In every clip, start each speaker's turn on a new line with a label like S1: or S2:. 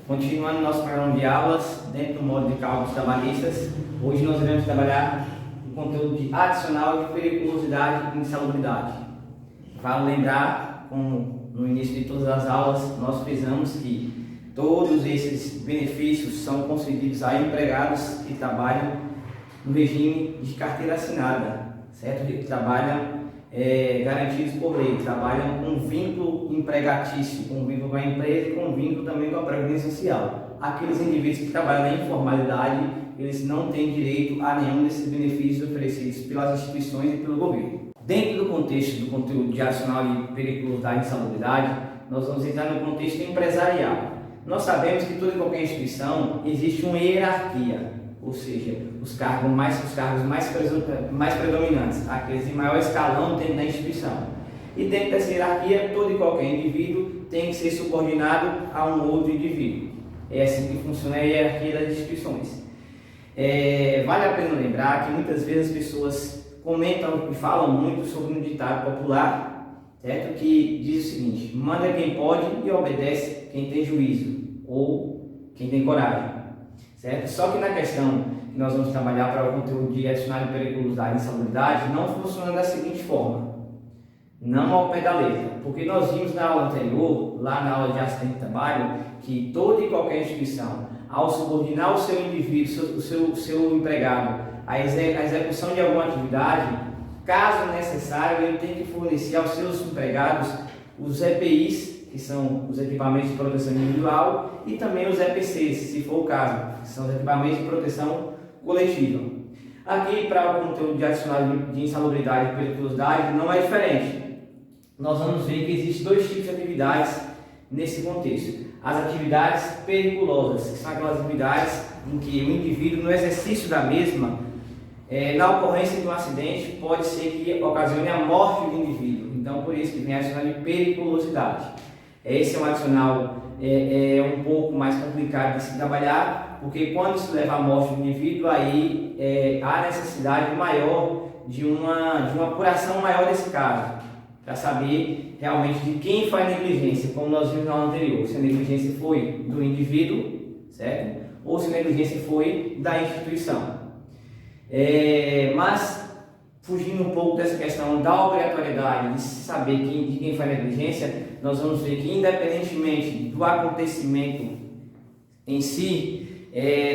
S1: Continuando nosso programa de aulas dentro do módulo de cálculos trabalhistas, hoje nós iremos trabalhar o conteúdo de adicional de periculosidade e insalubridade. Vale lembrar, como no início de todas as aulas, nós frisamos que todos esses benefícios são concedidos a empregados que trabalham no regime de carteira assinada, certo? Que trabalham garantidos por lei, trabalham com vínculo empregatício, com vínculo com a empresa e com vínculo também com a Previdência Social. Aqueles indivíduos que trabalham na informalidade, eles não têm direito a nenhum desses benefícios oferecidos pelas instituições e pelo governo. Dentro do contexto do conteúdo de adicional de periculosidade e insalubridade, nós vamos entrar no contexto empresarial. Nós sabemos que toda e qualquer instituição existe uma hierarquia, ou seja, os cargos mais predominantes, aqueles de maior escalão dentro da instituição. E dentro dessa hierarquia, todo e qualquer indivíduo tem que ser subordinado a um outro indivíduo. É assim que funciona a hierarquia das instituições. Vale a pena lembrar que muitas vezes as pessoas comentam e falam muito sobre um ditado popular, certo? Que diz o seguinte: manda quem pode e obedece quem tem juízo, ou quem tem coragem. Certo? Só que na questão que nós vamos trabalhar para o conteúdo de adicional de periculosidade e insalubridade, não funciona da seguinte forma, não ao pé da letra, porque nós vimos na aula anterior, lá na aula de acidente de trabalho, que toda e qualquer instituição, ao subordinar o seu indivíduo, o seu empregado, à execução de alguma atividade, caso necessário, ele tem que fornecer aos seus empregados os EPIs, que são os equipamentos de proteção individual, e também os EPCs, se for o caso, que são os equipamentos de proteção coletiva. Aqui, para o conteúdo de adicional de insalubridade e periculosidade, não é diferente. Nós vamos ver que existem dois tipos de atividades nesse contexto. As atividades periculosas, que são aquelas atividades em que o indivíduo, no exercício da mesma, na ocorrência de um acidente, pode ser que ocasione a morte do indivíduo. Então, por isso que vem adicional de periculosidade. Esse é um adicional um pouco mais complicado de se trabalhar, porque quando se leva à morte do indivíduo, aí há necessidade maior de uma apuração maior desse caso, para saber realmente de quem foi a negligência, como nós vimos na aula anterior, se a negligência foi do indivíduo, certo? Ou se a negligência foi da instituição. Mas, fugindo um pouco dessa questão da obrigatoriedade de se saber de quem foi a negligência, nós vamos ver que, independentemente do acontecimento em si,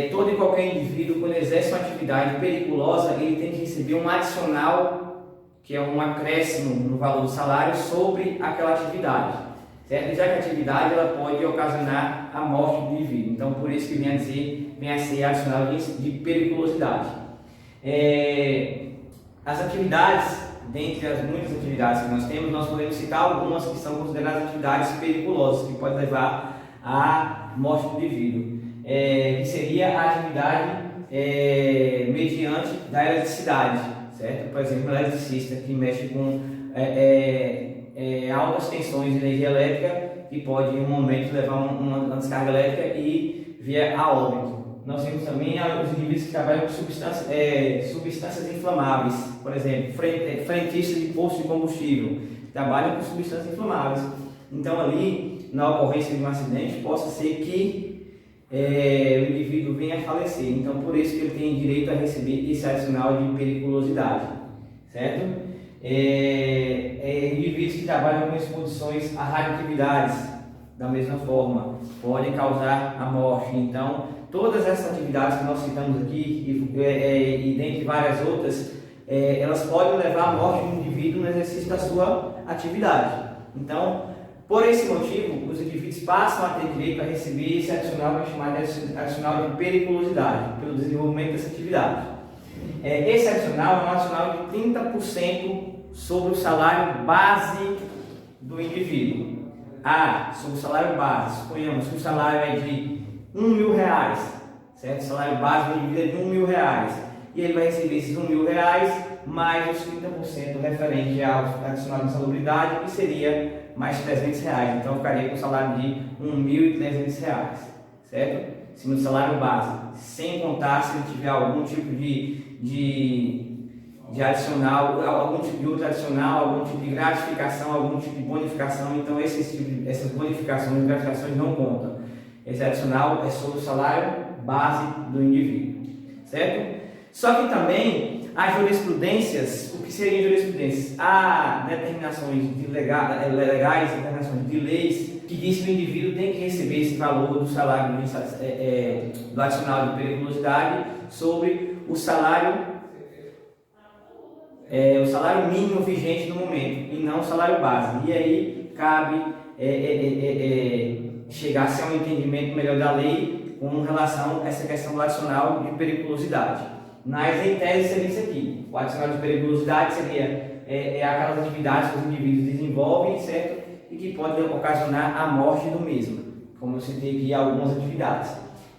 S1: todo e qualquer indivíduo, quando exerce uma atividade periculosa, ele tem que receber um adicional, que é um acréscimo no valor do salário sobre aquela atividade, certo? Já que a atividade ela pode ocasionar a morte do indivíduo. Então, por isso que vem a ser adicional de periculosidade. As atividades, dentre as muitas atividades que nós temos, nós podemos citar algumas que são consideradas atividades periculosas, que podem levar à morte do indivíduo, que seria a atividade mediante da eletricidade, certo? Por exemplo, o eletricista que mexe com altas tensões de energia elétrica, que pode em um momento levar uma descarga elétrica e vir a óbito. Nós temos também os indivíduos que trabalham com substâncias inflamáveis, por exemplo, frentistas de posto de combustível, que trabalham com substâncias inflamáveis. Então, ali, na ocorrência de um acidente, possa ser que o indivíduo venha a falecer. Então, por isso que ele tem direito a receber esse adicional de periculosidade, certo? Indivíduos que trabalham com exposições a radioatividades, da mesma forma, podem causar a morte. Então, todas essas atividades que nós citamos aqui, e dentre várias outras, elas podem levar à morte do indivíduo no exercício da sua atividade. Então, por esse motivo, os indivíduos passam a ter direito a receber esse adicional, que é chamado de adicional de periculosidade, pelo desenvolvimento dessa atividade. Esse adicional é um adicional de 30% sobre o salário base do indivíduo. Sobre o salário base, suponhamos que o salário é de R$1.000, certo? O salário base do indivíduo é de R$1.000, e ele vai receber esses R$1.000 mais os 30% referente ao adicional de insalubridade, que seria mais R$300. Então, ficaria com o salário de R$1.300, certo? Em cima do salário base, sem contar se ele tiver algum tipo de adicional, algum tipo de outro adicional, algum tipo de gratificação, algum tipo de bonificação. Então essas bonificações e gratificações não contam. Esse adicional é sobre o salário base do indivíduo, certo? Só que também há jurisprudências. O que seriam jurisprudências? Há determinações legais, determinações de leis que diz que o indivíduo tem que receber esse valor do salário do adicional de periculosidade sobre o salário mínimo vigente no momento e não o salário base. E aí cabe chegar-se a um entendimento melhor da lei com relação a essa questão do adicional de periculosidade. Mas em tese seria isso aqui. O adicional de periculosidade seria aquelas atividades que os indivíduos desenvolvem, certo? E que podem ocasionar a morte do mesmo, como eu citei aqui algumas atividades.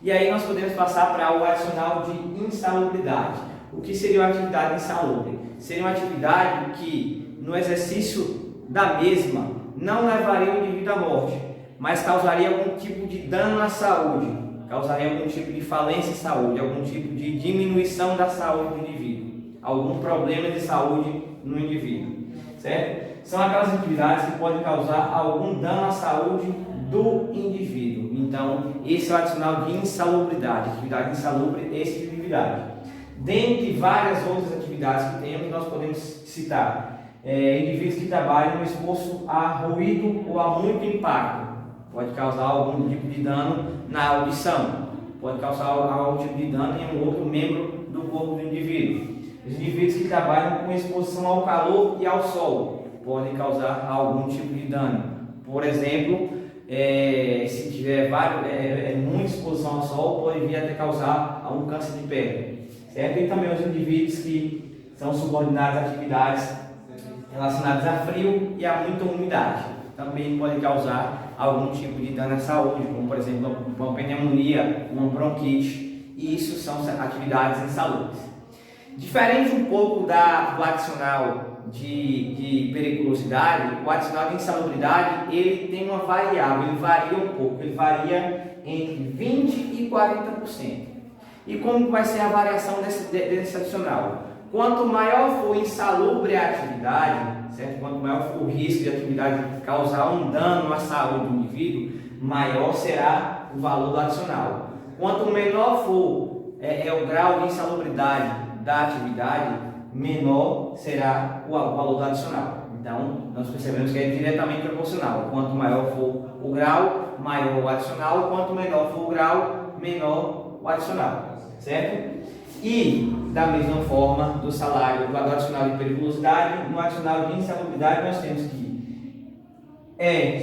S1: E aí nós podemos passar para o adicional de insalubridade. O que seria uma atividade insalubre? Seria uma atividade que, no exercício da mesma, não levaria o indivíduo à morte, mas causaria algum tipo de dano à saúde, causaria algum tipo de falência à saúde, algum tipo de diminuição da saúde do indivíduo, algum problema de saúde no indivíduo, certo? São aquelas atividades que podem causar algum dano à saúde do indivíduo. Então, esse é o adicional de insalubridade, atividade insalubre, esse tipo de atividade. Dentre várias outras atividades que temos, nós podemos citar indivíduos que trabalham exposto a ruído ou a muito impacto. Pode causar algum tipo de dano na audição, pode causar algum tipo de dano em um outro membro do corpo do indivíduo. Os indivíduos que trabalham com exposição ao calor e ao sol podem causar algum tipo de dano. Por exemplo, se tiver muita exposição ao sol, pode vir até causar um câncer de pele. Certo? E também os indivíduos que são subordinados a atividades relacionadas a frio e a muita umidade também podem causar algum tipo de dano à saúde, como por exemplo uma pneumonia, uma bronquite, e isso são atividades insalubres. Diferente um pouco do adicional de periculosidade, o adicional de insalubridade ele tem uma variável, ele varia um pouco, ele varia entre 20% e 40%. E como vai ser a variação desse adicional? Quanto maior for insalubre a atividade, certo? Quanto maior for o risco de atividade causar um dano à saúde do indivíduo, maior será o valor do adicional. Quanto menor for o grau de insalubridade da atividade, menor será o valor do adicional. Então, nós percebemos que é diretamente proporcional. Quanto maior for o grau, maior o adicional. Quanto menor for o grau, menor o adicional. Certo? E, da mesma forma, do salário, do adicional de periculosidade, no adicional de insalubridade, nós temos que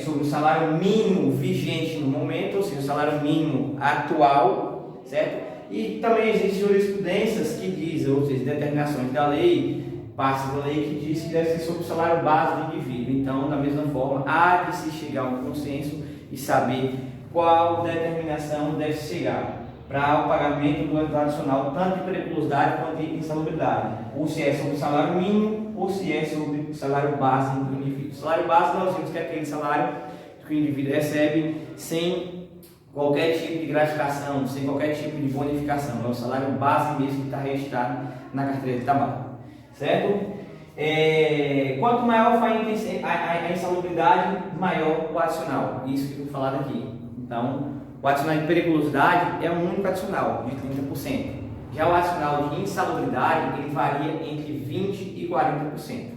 S1: sobre o salário mínimo vigente no momento, ou seja, o salário mínimo atual, certo? E também existem jurisprudências que dizem, ou seja, determinações da lei, partes da lei que diz que deve ser sobre o salário base do indivíduo. Então, da mesma forma, há de se chegar a um consenso e saber qual determinação deve chegar para o pagamento do adicional, tanto de periculosidade quanto de insalubridade, ou se é sobre o salário mínimo ou se é sobre o salário base do indivíduo. O salário base nós vimos que é aquele salário que o indivíduo recebe sem qualquer tipo de gratificação, sem qualquer tipo de bonificação, é o salário base mesmo que está registrado na carteira de trabalho, certo? Quanto maior for a insalubridade, maior o adicional, isso que eu vou falar aqui. Então, o adicional de periculosidade é um único adicional, de 30%. Já o adicional de insalubridade, ele varia entre 20% e 40%.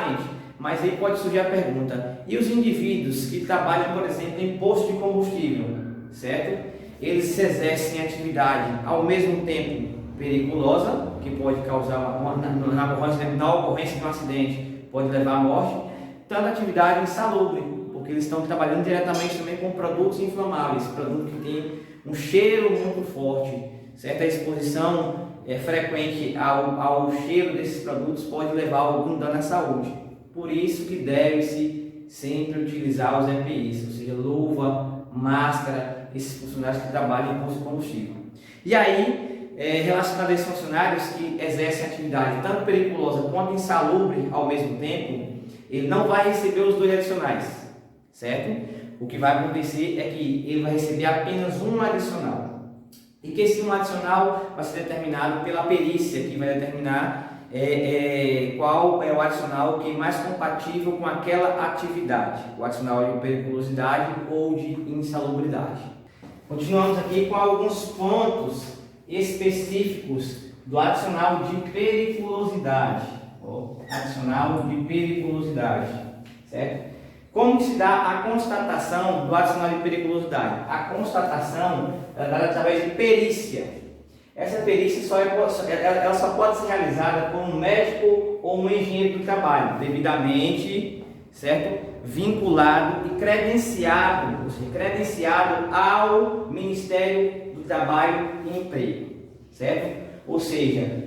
S1: Gente, mas aí pode surgir a pergunta, e os indivíduos que trabalham, por exemplo, em posto de combustível, certo? Eles exercem atividade ao mesmo tempo periculosa, que pode causar, na ocorrência de um acidente, pode levar à morte, tanto atividade insalubre, porque eles estão trabalhando diretamente também com produtos inflamáveis, produtos que têm um cheiro muito forte, certo? A exposição frequente ao cheiro desses produtos pode levar a algum dano à saúde. Por isso que deve-se sempre utilizar os EPIs, ou seja, luva, máscara, esses funcionários que trabalham em posto de combustível. E aí, relacionado a esses funcionários que exercem atividade tanto periculosa quanto insalubre ao mesmo tempo, ele não vai receber os dois adicionais. Certo? O que vai acontecer é que ele vai receber apenas um adicional. E que esse um adicional vai ser determinado pela perícia, que vai determinar qual é o adicional que é mais compatível com aquela atividade, o adicional de periculosidade ou de insalubridade. Continuamos aqui com alguns pontos específicos do adicional de periculosidade, adicional de periculosidade, certo? Como que se dá a constatação do adicional de periculosidade? A constatação é dada através de perícia. Essa perícia ela só pode ser realizada por um médico ou um engenheiro do trabalho, devidamente, certo? Vinculado e credenciado, ou seja, credenciado ao Ministério do Trabalho e Emprego, certo? Ou seja,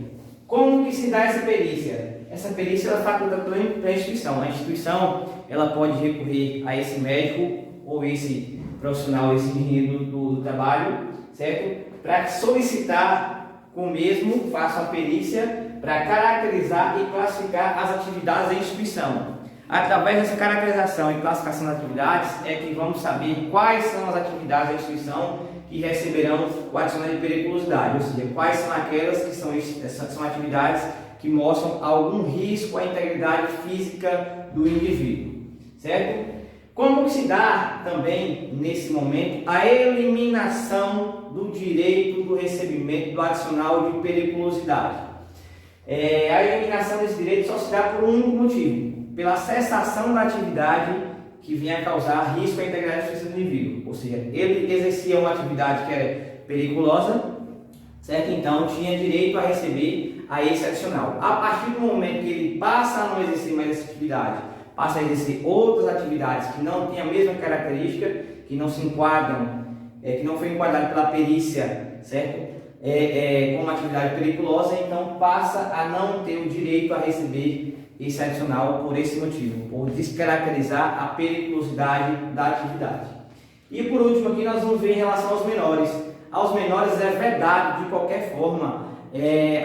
S1: como que se dá essa perícia? Essa perícia ela é facultada pela instituição. A instituição ela pode recorrer a esse médico ou esse profissional, esse engenheiro do trabalho, certo? Para solicitar com o mesmo, faça uma perícia para caracterizar e classificar as atividades da instituição. Através dessa caracterização e classificação das atividades é que vamos saber quais são as atividades da instituição que receberão o adicional de periculosidade, ou seja, quais são aquelas que são atividades que mostram algum risco à integridade física do indivíduo, certo? Como se dá também, nesse momento, a eliminação do direito do recebimento do adicional de periculosidade? A eliminação desse direito só se dá por um único motivo: pela cessação da atividade que vinha a causar risco à integridade física do indivíduo. Ou seja, ele exercia uma atividade que era periculosa, certo? Então tinha direito a receber a esse adicional. A partir do momento que ele passa a não exercer mais essa atividade, passa a exercer outras atividades que não têm a mesma característica, que não se enquadram, que não foi enquadrado pela perícia, certo? Como atividade periculosa, então passa a não ter o direito a receber esse adicional por esse motivo, por descaracterizar a periculosidade da atividade. E por último aqui nós vamos ver em relação aos menores. Aos menores é vedado de qualquer forma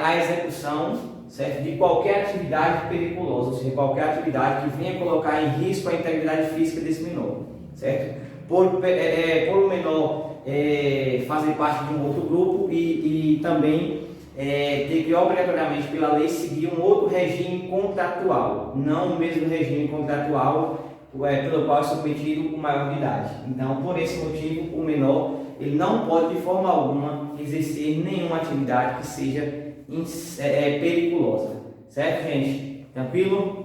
S1: a execução, certo? De qualquer atividade periculosa, ou seja, qualquer atividade que venha colocar em risco a integridade física desse menor, certo? Por o menor fazer parte de um outro grupo e também ter que obrigatoriamente pela lei seguir um outro regime contratual, não o mesmo regime contratual pelo qual é submetido o maior de idade. Então, por esse motivo, o menor ele não pode de forma alguma exercer nenhuma atividade que seja periculosa, certo, gente? Tranquilo?